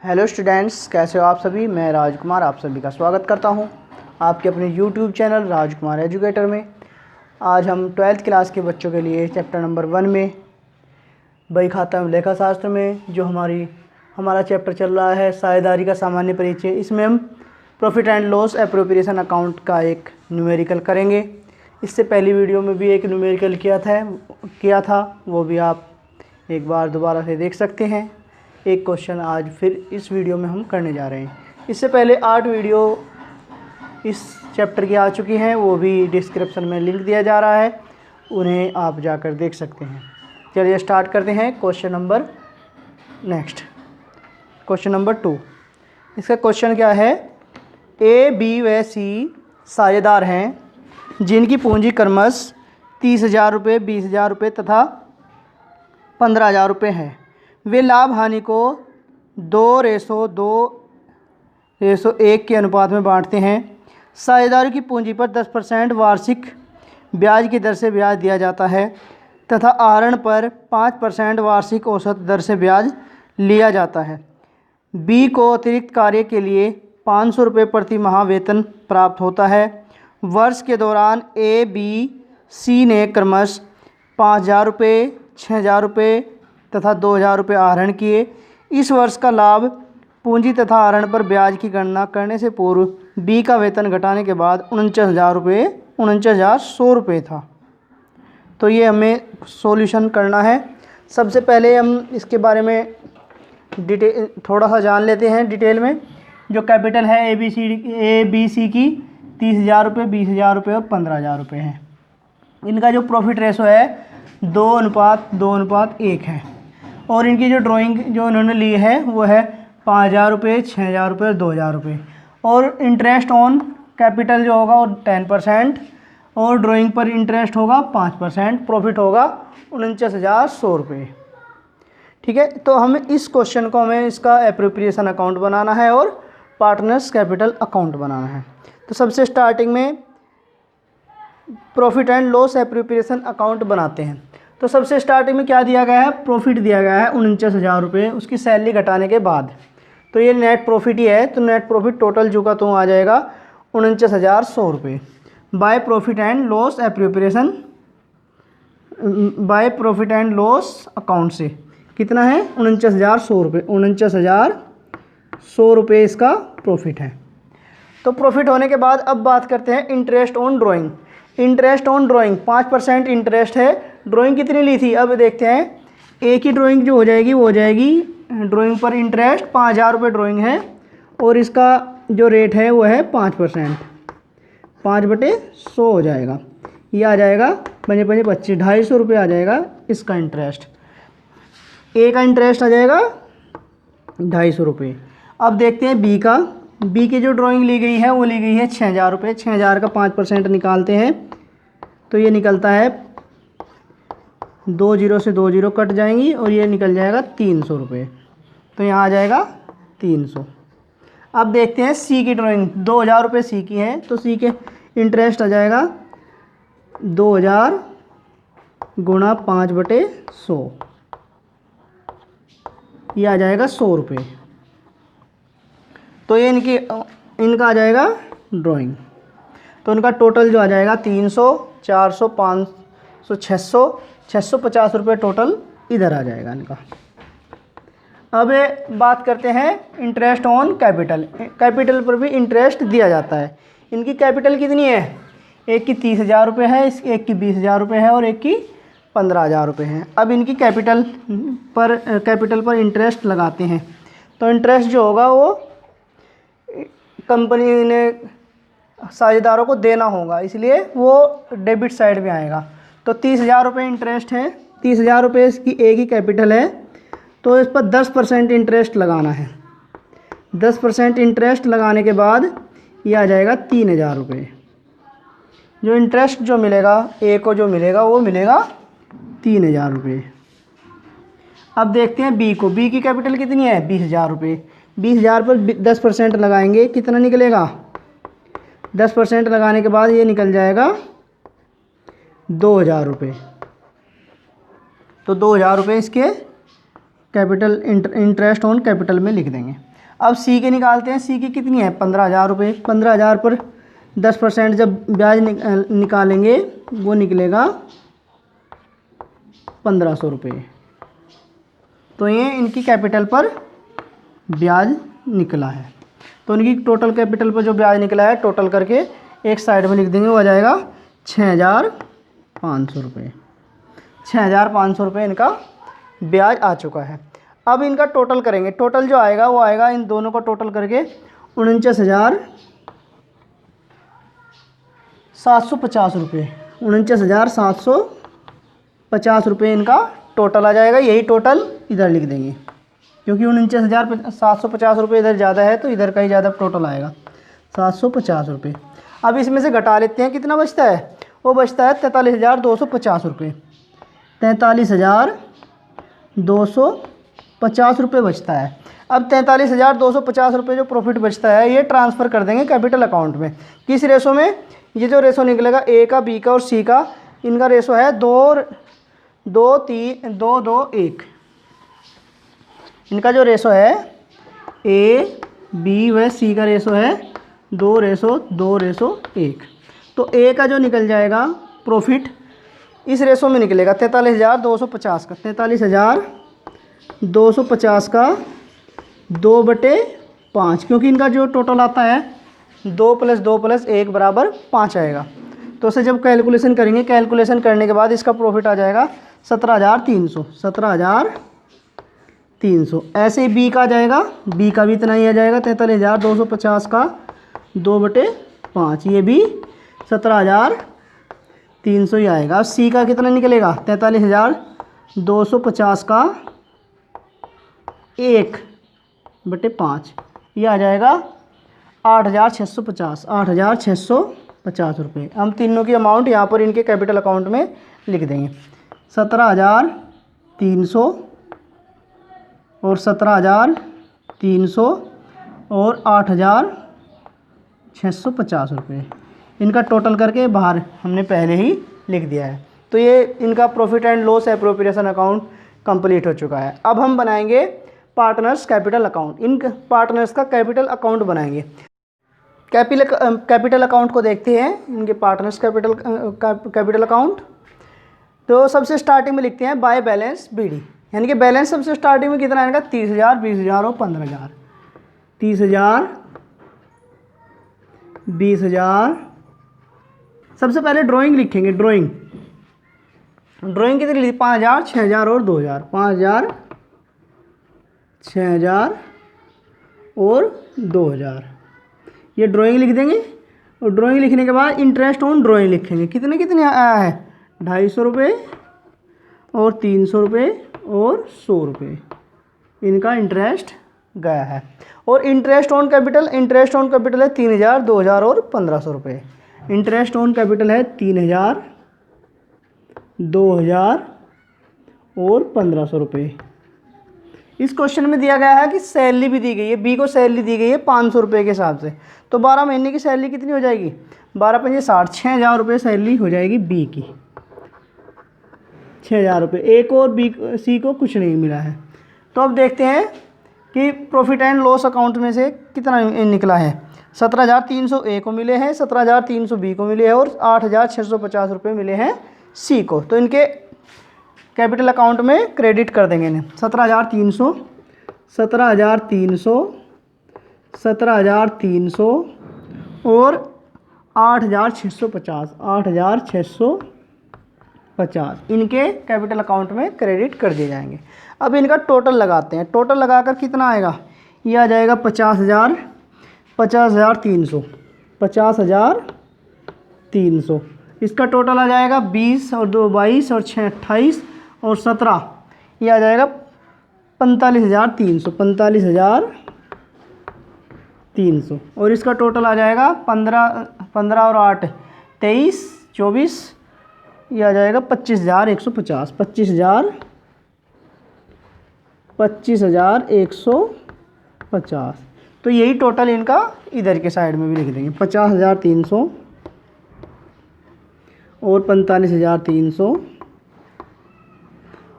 Hello students, कैसे हो आप सभी। मैं राजकुमार आप सभी का स्वागत करता हूं आपके अपने यूट्यूब चैनल राजकुमार एजुकेटर में। आज हम 12th क्लास के बच्चों के लिए चैप्टर नंबर 1 में बही खाता एवं लेखा शास्त्र में जो हमारा चैप्टर चल रहा है साझेदारी का सामान्य परिचय, इसमें हम profit and loss appropriation account का एक न्यूमेरिकल करेंगे। इससे पहली वीडियो में भी एक न्यूमेरिकल किया था, वो भी आप एक बार दोबारा से देख सकते हैं। एक क्वेश्चन आज फिर इस वीडियो में हम करने जा रहे हैं। इससे पहले 8 वीडियो इस चैप्टर की आ चुकी हैं, वो भी डिस्क्रिप्शन में लिंक दिया जा रहा है, उन्हें आप जाकर देख सकते हैं। चलिए स्टार्ट करते हैं। Question number 2। इसका क्वेश्चन क्या है। ए, बी व सी साझेदार हैं जिनकी पूंजी क्रमश 30,000 रुपये, 20,000 रुपये तथा 15,000 रुपये है। वे लाभ हानि को 2:1 के अनुपात में बांटते हैं। साझेदारों की पूंजी पर 10% वार्षिक ब्याज की दर से ब्याज दिया जाता है तथा आहरण पर 5% वार्षिक औसत दर से ब्याज लिया जाता है। बी को अतिरिक्त कार्य के लिए 500 रुपये प्रति माह वेतन प्राप्त होता है। वर्ष के दौरान ए, बी, सी ने क्रमश 5,000 रुपये, 6,000 रुपये तथा 2,000 रुपये आहरण किए। इस वर्ष का लाभ पूंजी तथा आहरण पर ब्याज की गणना करने से पूर्व बी का वेतन घटाने के बाद 49,100 रुपये था। तो ये हमें सॉल्यूशन करना है। सबसे पहले हम इसके बारे में थोड़ा सा जान लेते हैं डिटेल में। जो कैपिटल है ए बी सी की 30,000 रुपये, 20,000 रुपये और 15,000 रुपये हैं। इनका जो प्रॉफिट रेशो है 2:1 है। और इनकी जो ड्राइंग जो इन्होंने ली है वो है 5,000 रुपये, 6,000 रुपये और 2,000 रुपये। और इंटरेस्ट ऑन कैपिटल जो होगा वो 10% और ड्राइंग पर इंटरेस्ट होगा 5%। प्रॉफिट होगा 49,100 रुपये। ठीक है, तो हमें इस क्वेश्चन को इसका एप्रोप्रिएशन अकाउंट बनाना है और पार्टनर्स कैपिटल अकाउंट बनाना है। तो सबसे स्टार्टिंग में profit and loss appropriation account बनाते हैं। तो सबसे स्टार्टिंग में क्या दिया गया है, प्रॉफिट दिया गया है 49,000 रुपये उसकी सैलरी घटाने के बाद। तो ये नेट प्रॉफिट ही है, तो नेट प्रॉफिट टोटल जो का तो आ जाएगा 49,100 रुपये। By profit and loss account से कितना है 49,100 रुपये। 49,100 रुपये इसका प्रॉफिट है। तो प्रॉफिट होने के बाद अब बात करते हैं interest on drawing. Interest on drawing 5% interest है। ड्राइंग कितनी ली थी अब देखते हैं। एक ही ड्राइंग जो हो जाएगी वो हो जाएगी ड्राइंग पर इंटरेस्ट 5,000 रुपये ड्राइंग है और इसका जो रेट है वो है 5%। 5/100 हो जाएगा। ये आ जाएगा 5×5 250 रुपये आ जाएगा इसका इंटरेस्ट। ए का इंटरेस्ट आ जाएगा 250 रुपये। अब देखते हैं बी का। बी की जो ड्राइंग ली गई है वो ली गई है 6,000 रुपये। 6,000 का 5% निकालते हैं तो ये निकलता है 2 0 से 2 0 कट जाएंगी और ये निकल जाएगा 300 रुपये। तो यहाँ आ जाएगा 300। अब देखते हैं सी की ड्राइंग। 2,000 रुपये सी की है तो सी के इंटरेस्ट आ जाएगा 2,000 गुणा 5/100, ये आ जाएगा 100 रुपये। तो ये इनका आ जाएगा ड्राइंग। तो इनका टोटल जो आ जाएगा 300, 400, 500, 650 रुपये टोटल इधर आ जाएगा इनका। अब बात करते हैं इंटरेस्ट ऑन कैपिटल। कैपिटल पर भी इंटरेस्ट दिया जाता है। इनकी कैपिटल कितनी है, एक की 30,000 रुपये है, एक की 20,000 रुपये है और एक की 15,000 रुपये है। अब इनकी कैपिटल पर इंटरेस्ट लगाते हैं। तो इंटरेस्ट जो होगा वो कंपनी ने साझेदारों को देना होगा, इसलिए वो डेबिट साइड में आएगा। तो 30,000 रुपये इंटरेस्ट है। 30,000 रुपये इसकी ए की कैपिटल है तो इस पर 10% इंटरेस्ट लगाना है। 10% इंटरेस्ट लगाने के बाद ये आ जाएगा 3,000 रुपये। जो इंटरेस्ट जो मिलेगा ए को जो मिलेगा वो मिलेगा 3,000 रुपये। अब देखते हैं बी को। बी की कैपिटल कितनी है 20,000 रुपये। 20,000 पर 10% लगाएंगे, कितना निकलेगा 10% लगाने के बाद ये निकल जाएगा 2,000 रुपये। तो 2,000 रुपये इसके कैपिटल इंटरेस्ट ऑन कैपिटल में लिख देंगे। अब सी के निकालते हैं। सी की कितनी है 15,000 रुपये। 15,000 पर 10% जब ब्याज निकालेंगे वो निकलेगा 1,500 रुपये। तो ये इनकी कैपिटल पर ब्याज निकला है। तो इनकी टोटल कैपिटल पर जो ब्याज निकला है टोटल करके एक साइड में लिख देंगे, वो आ जाएगा 6,500 रुपये। 6,500 रुपये इनका ब्याज आ चुका है। अब इनका टोटल करेंगे। टोटल जो आएगा वो आएगा इन दोनों का टोटल करके 49,750 रुपये। 49,750 रुपये इनका टोटल आ जाएगा। यही टोटल इधर लिख देंगे, क्योंकि 49,750 रुपये इधर ज़्यादा है तो इधर का ही ज़्यादा टोटल आएगा 750 रुपये। अब इसमें से घटा लेते हैं, कितना बचता है, वो बचता है 43,250 रुपये। 43,250 रुपये बचता है। अब 43,250 रुपये जो प्रॉफिट बचता है ये ट्रांसफ़र कर देंगे कैपिटल अकाउंट में। किस रेशो में, ये जो रेशो निकलेगा ए का, बी का और सी का, इनका रेशो है 2-2-1। इनका जो रेशो है ए, बी व सी का रेशो है 2:2:1। तो ए का जो निकल जाएगा प्रॉफिट इस रेशो में निकलेगा 43,250 का। 43,250 का 2/5, क्योंकि इनका जो टोटल आता है 2 + 2 + 1 = 5 आएगा। तो उसे जब कैलकुलेशन करेंगे, कैलकुलेशन करने के बाद इसका प्रॉफिट आ जाएगा 17,300। 17,300। ऐसे ही बी का आ जाएगा, बी का भी इतना ही आ जाएगा 43,250 का 2/5, ये भी 17,300 ही आएगा। अब सी का कितना निकलेगा 43,250 का 1/5, ये आ जाएगा 8,650। 8,650 रुपये। हम तीनों की अमाउंट यहाँ पर इनके कैपिटल अकाउंट में लिख देंगे। 17,300 और 17,300 और 8,650 रुपये, इनका टोटल करके बाहर हमने पहले ही लिख दिया है। तो ये इनका profit and loss appropriation account complete हो चुका है। अब हम बनाएंगे पार्टनर्स कैपिटल अकाउंट। इन पार्टनर्स का कैपिटल अकाउंट बनाएंगे। कैपिटल अकाउंट को देखते हैं, इनके पार्टनर्स कैपिटल अकाउंट। तो सबसे स्टार्टिंग में लिखते हैं बाय बैलेंस BD, यानी कि बैलेंस सबसे स्टार्टिंग में कितना आएगा 30,000, 20,000 और 15,000। 30,000, 20,000। सबसे पहले ड्राइंग लिखेंगे। ड्राइंग कितनी लिखी 5,000, 6,000 और 2,000। 5,000, 6,000 और 2,000, ये ड्राइंग लिख देंगे। और ड्राइंग लिखने के बाद इंटरेस्ट ऑन ड्राइंग लिखेंगे। कितने आया है 250 रुपये और 300 रुपये और 100 रुपये, इनका इंटरेस्ट गया है। और इंटरेस्ट ऑन कैपिटल है 3,000, 2,000 और 1,500 रुपये। इंटरेस्ट ऑन कैपिटल है 3,000, 2,000 और 1,500 रुपये। इस क्वेश्चन में दिया गया है कि सैलरी भी दी गई है, बी को सैलरी दी गई है 500 रुपये के हिसाब से। तो 12 महीने की सैलरी कितनी हो जाएगी 12×5 = 60। 6,000 रुपये सैलरी हो जाएगी बी की। 6,000 रुपये। ए को और सी को कुछ नहीं मिला है। तो अब देखते हैं कि प्रॉफिट एंड लॉस अकाउंट में से कितना निकला है। 17,300 ए को मिले हैं, 17,300 बी को मिले हैं और 8,650 रुपये मिले हैं सी को। तो इनके कैपिटल अकाउंट में क्रेडिट कर देंगे इन्हें। 17,300, 17,300, 17,300 और 8,650, 8,650 इनके कैपिटल अकाउंट में क्रेडिट कर दिए जाएंगे। अब इनका टोटल लगाते हैं। टोटल लगाकर कितना आएगा, ये आ जाएगा 50,000, 50,300, 50,300। इसका टोटल आ जाएगा 20 और 2 22 और 6 28 और 17, ये आ जाएगा 45,300, 45,300। और इसका टोटल आ जाएगा 15 और 8 23 24, ये आ जाएगा 25,150, 25,150। तो यही टोटल इनका इधर के साइड में भी लिख देंगे। 50,300 और 45,300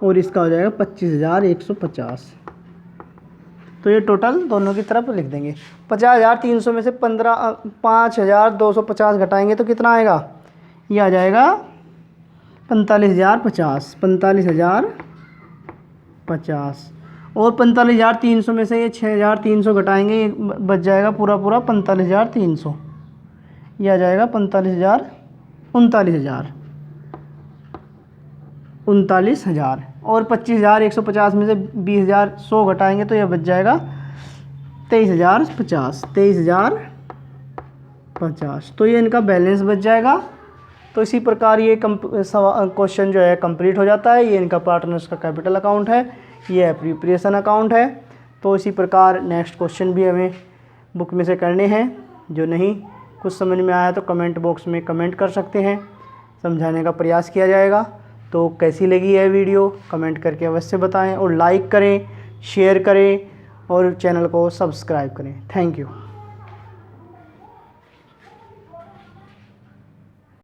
और इसका हो जाएगा 25,150। तो ये टोटल दोनों की तरफ लिख देंगे। 50,300 में से 5,250 घटाएंगे तो कितना आएगा? ये आ जाएगा 45,050, 45,050। और 45,300 में से ये 6,300 घटाएंगे, ये बच जाएगा पूरा 45,300। ये आ जाएगा 39,000। और 25,150 में से 20,100 घटाएंगे तो यह बच जाएगा 23,050। तो ये इनका बैलेंस बच जाएगा। तो इसी प्रकार ये क्वेश्चन जो है कंप्लीट हो जाता है। ये इनका पार्टनर्स का कैपिटल अकाउंट है, ये एप्रोप्रिएशन अकाउंट है। तो इसी प्रकार नेक्स्ट क्वेश्चन भी हमें बुक में से करने हैं। जो नहीं कुछ समझ में आया तो कमेंट बॉक्स में कमेंट कर सकते हैं, समझाने का प्रयास किया जाएगा। तो कैसी लगी यह वीडियो कमेंट करके अवश्य बताएं, और लाइक करें, शेयर करें और चैनल को सब्सक्राइब करें। Thank you.